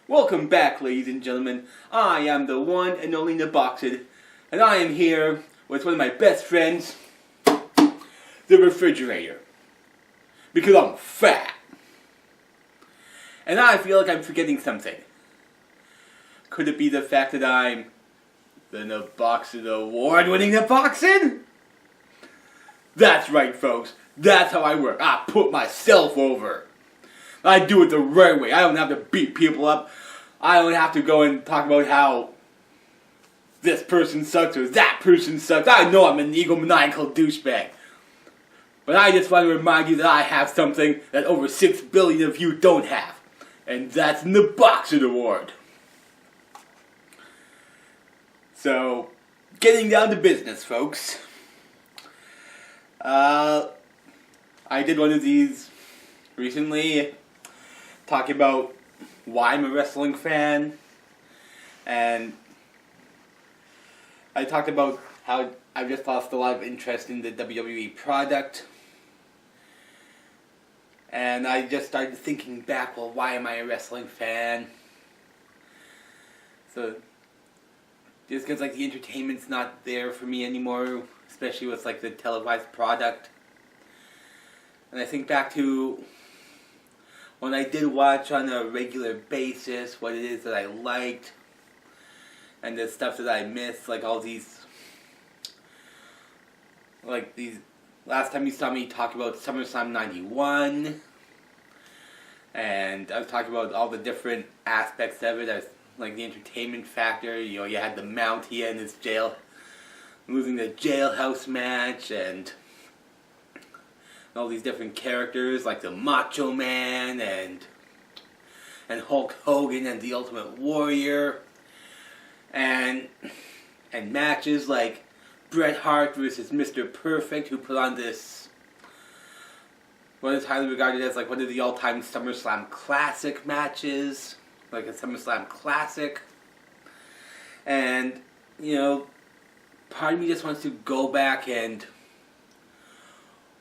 Welcome back, ladies and gentlemen. I am the one and only Naboxid, and I am here with one of my best friends, the refrigerator. Because I'm fat. And I feel like I'm forgetting something. Could it be the fact that I'm the Naboxid award-winning Naboxid? That's right, folks. That's how I work. I put myself over. I do it the right way. I don't have to beat people up. I don't have to go and talk about how this person sucks or that person sucks. I know I'm an egomaniacal douchebag. But I just want to remind you that I have something that over 6 billion of you don't have. And that's the Naboxid Award. So, getting down to business, folks. I did one of these recently, talking about why I'm a wrestling fan, and I talked about how I've just lost a lot of interest in the WWE product, and I just started thinking back, well, why am I a wrestling fan? So, just because like the entertainment's not there for me anymore, especially with like the televised product. And I think back to when I did watch on a regular basis what it is that I liked and the stuff that I missed, like all these, like these, last time you saw me talk about SummerSlam 91, and I was talking about all the different aspects of it, as like the entertainment factor. You know, you had the Mountie and his losing the jailhouse match, and all these different characters like the Macho Man and Hulk Hogan and the Ultimate Warrior, and matches like Bret Hart versus Mr. Perfect, who put on this what is highly regarded as like one of the all-time SummerSlam Classic matches, like a SummerSlam Classic. And you know, part of me just wants to go back and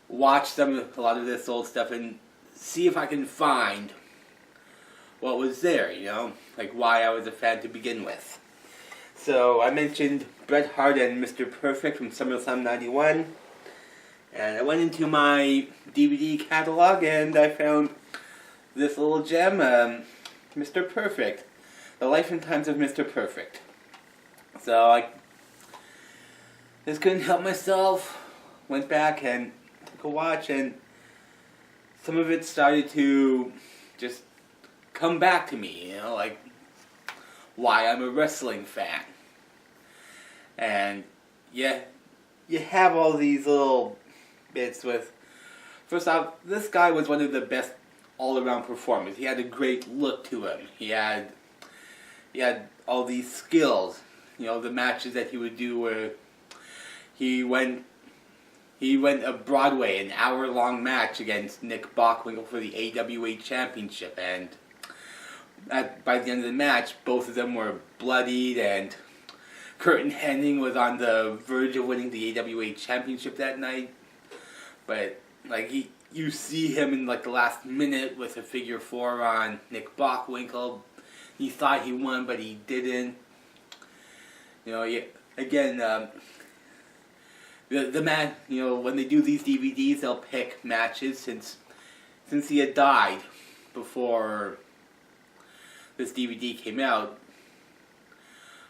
watch a lot of this old stuff and see if I can find what was there, you know, like why I was a fan to begin with. So I mentioned Bret Hart and Mr. Perfect from SummerSlam 91, and I went into my DVD catalog and I found this little gem, Mr. Perfect, The Life and Times of Mr. Perfect. So I just couldn't help myself, went back and took a watch, and some of it started to just come back to me, you know, like why I'm a wrestling fan. And yeah, you have all these little bits with, first off, this guy was one of the best all-around performers. He had a great look to him. He had all these skills. You know, the matches that he would do where he went a Broadway, an hour-long match against Nick Bockwinkel for the AWA Championship, and by the end of the match, both of them were bloodied, and Curtin Hennig was on the verge of winning the AWA Championship that night. But like you see him in like the last minute with a figure 4 on Nick Bockwinkel. He thought he won, but he didn't. You know, again. The man, you know, when they do these DVDs, they'll pick matches since he had died before this DVD came out.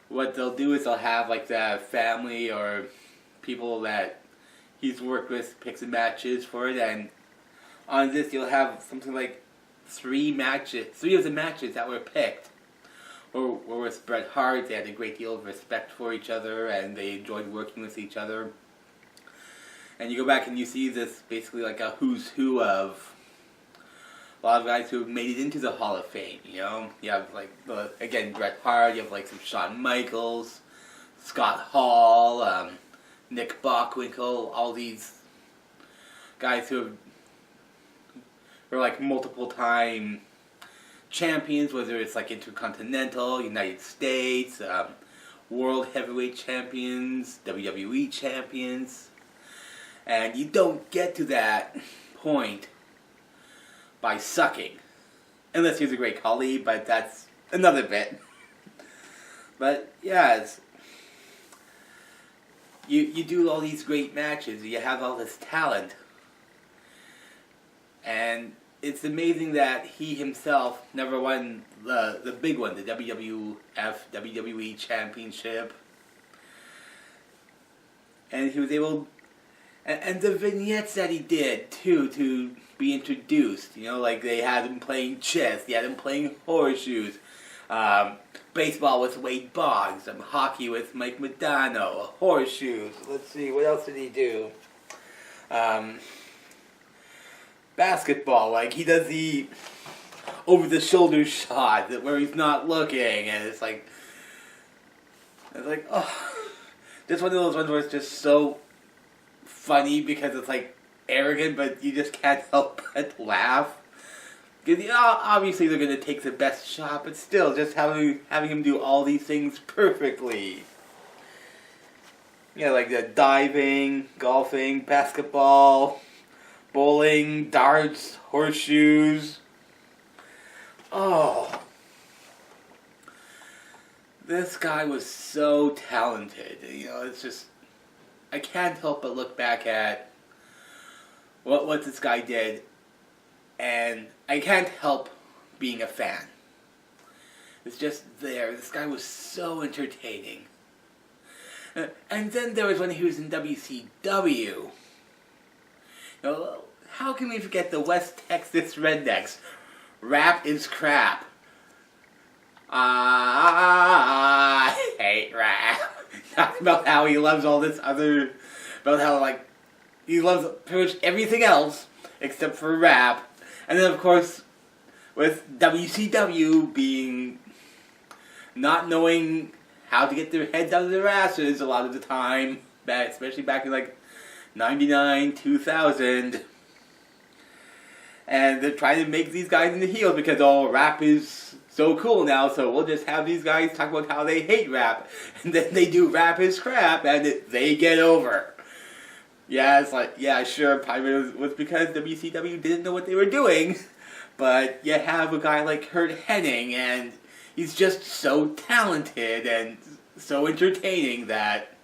What they'll do is they'll have like the family or people that he's worked with pick some matches for it, and on this you'll have something like 3 of the matches that were picked were with Bret Hart. They had a great deal of respect for each other, and they enjoyed working with each other. And you go back and you see this basically like a who's who of a lot of guys who have made it into the Hall of Fame, you know? You have like, again, Bret Hart, you have like some Shawn Michaels, Scott Hall, Nick Bockwinkel, all these guys who are like multiple time champions, whether it's like Intercontinental, United States, World Heavyweight Champions, WWE Champions. And you don't get to that point by sucking. Unless he's a great Khali, but that's another bit. But yeah, you do all these great matches. You have all this talent, and it's amazing that he himself never won the big one, the WWE Championship. And he was able, and the vignettes that he did too to be introduced. You know, like they had him playing chess, they had him playing horseshoes, baseball with Wade Boggs, hockey with Mike Modano, horseshoes. Let's see, what else did he do? Basketball, like he does the over-the-shoulder shot where he's not looking, and it's like, oh. Just one of those ones where it's just so funny because it's like arrogant, but you just can't help but laugh. Because obviously they're going to take the best shot, but still, just having him do all these things perfectly. You know, like the diving, golfing, basketball, bowling, darts, horseshoes. Oh. This guy was so talented. You know, it's just, I can't help but look back at what this guy did, and I can't help being a fan. It's just there. This guy was so entertaining. And then there was when he was in WCW. You know, how can we forget the West Texas Rednecks? Rap is crap. I hate rap. Talking about how he loves all this other, about how like he loves pretty much everything else except for rap. And then of course with WCW being not knowing how to get their heads out of their asses a lot of the time, especially back in like 99, 2000. And they're trying to make these guys into heels because rap is so cool now, so we'll just have these guys talk about how they hate rap, and then they do rap is crap, and they get over. Yeah, it's like, yeah, sure, probably was because WCW didn't know what they were doing, but you have a guy like Curt Hennig, and he's just so talented and so entertaining that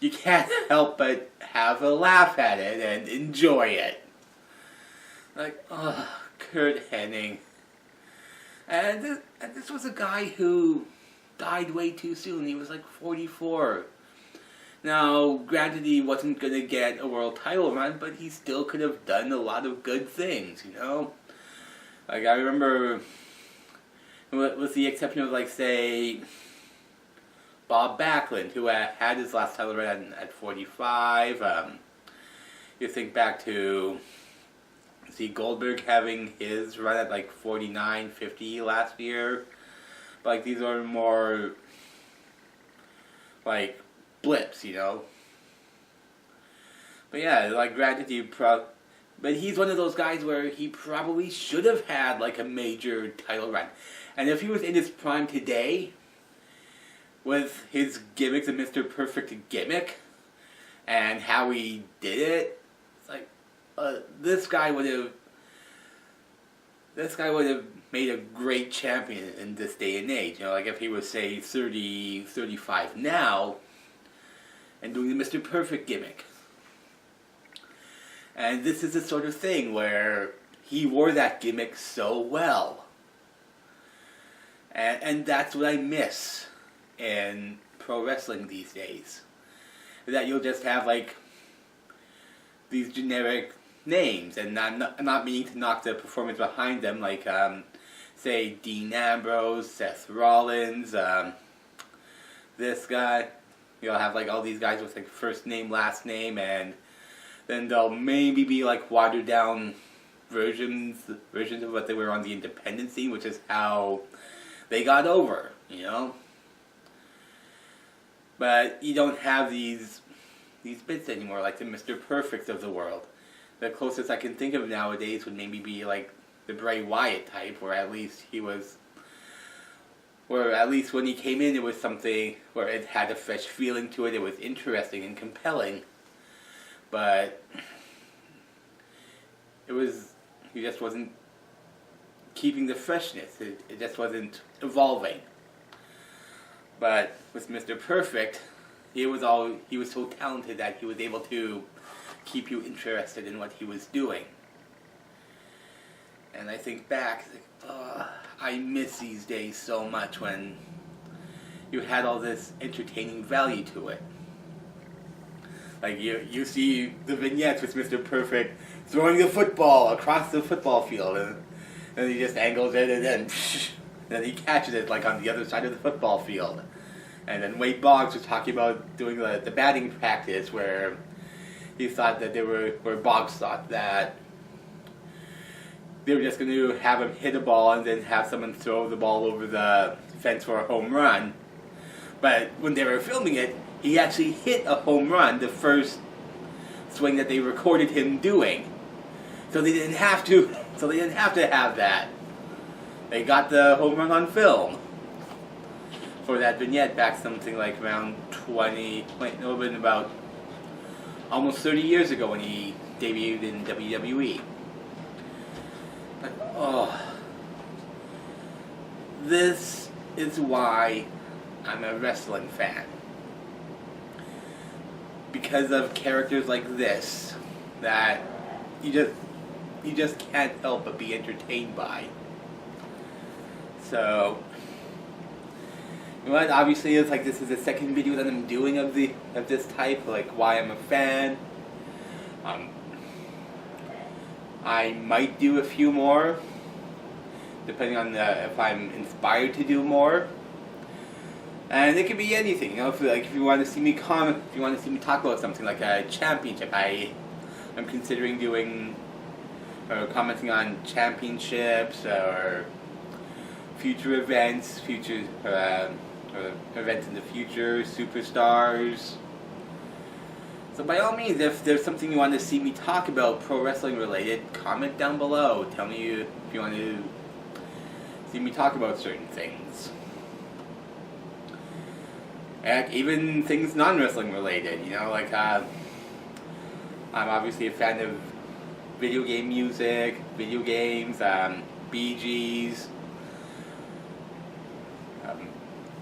you can't help but have a laugh at it and enjoy it. Like, oh, Curt Hennig. And this was a guy who died way too soon. He was like 44. Now, granted, he wasn't going to get a world title run, but he still could have done a lot of good things, you know? Like, I remember, with the exception of, like, say, Bob Backlund, who had his last title run at 45. You think back to... See Goldberg having his run at like 49, 50 last year. But like these are more like blips, you know. But yeah, like granted but he's one of those guys where he probably should have had like a major title run. And if he was in his prime today with his gimmicks, a Mr. Perfect gimmick, and how he did it, it's like this guy would have made a great champion in this day and age. You know, like if he was, say, 30, 35 now, and doing the Mr. Perfect gimmick. And this is the sort of thing where he wore that gimmick so well. And that's what I miss in pro wrestling these days. That you'll just have, like, these generic names, and I'm not meaning to knock the performance behind them, like, say, Dean Ambrose, Seth Rollins, this guy. You'll have, like, all these guys with, like, first name, last name, and then they'll maybe be, like, watered-down versions of what they were on the independent scene, which is how they got over, you know? But you don't have these bits anymore, like the Mr. Perfects of the world. The closest I can think of nowadays would maybe be like the Bray Wyatt type, where at least when he came in, it was something where it had a fresh feeling to it. It was interesting and compelling, but he just wasn't keeping the freshness. It just wasn't evolving. But with Mr. Perfect, he was so talented that he was able to keep you interested in what he was doing. And I think back, I miss these days so much when you had all this entertaining value to it. Like you see the vignettes with Mr. Perfect throwing the football across the football field, and he just angles it, and then he catches it like on the other side of the football field. And then Wade Boggs was talking about doing the batting practice where he thought that Boggs thought that they were just going to have him hit a ball and then have someone throw the ball over the fence for a home run. But when they were filming it, he actually hit a home run the first swing that they recorded him doing. So they didn't have to have that. They got the home run on film for that vignette back something like around about almost 30 years ago when he debuted in WWE. But, this is why I'm a wrestling fan. Because of characters like this that you just can't help but be entertained by. So, you know what? Obviously, it's like this is the second video that I'm doing of this type, like why I'm a fan. I might do a few more, depending on if I'm inspired to do more. And it could be anything, you know. If you want to see me comment, if you want to see me talk about something like a championship, I'm considering doing or commenting on championships or future events, events in the future, superstars. So by all means, if there's something you want to see me talk about pro wrestling related, comment down below. Tell me if you want to see me talk about certain things. Heck, even things non-wrestling related, you know, like I'm obviously a fan of video game music, video games, Bee Gees.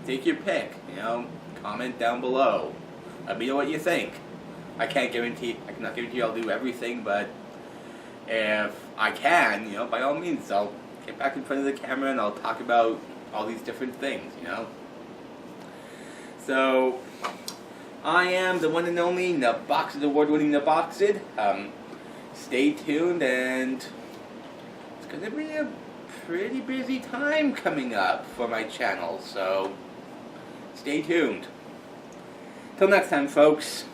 Take your pick, you know, comment down below. Let me know what you think. I cannot guarantee I'll do everything, but if I can, you know, by all means, I'll get back in front of the camera and I'll talk about all these different things, you know. So, I am the one and only Naboxed, award-winning Naboxed. Stay tuned, and it's going to be a pretty busy time coming up for my channel, so stay tuned. Till next time, folks.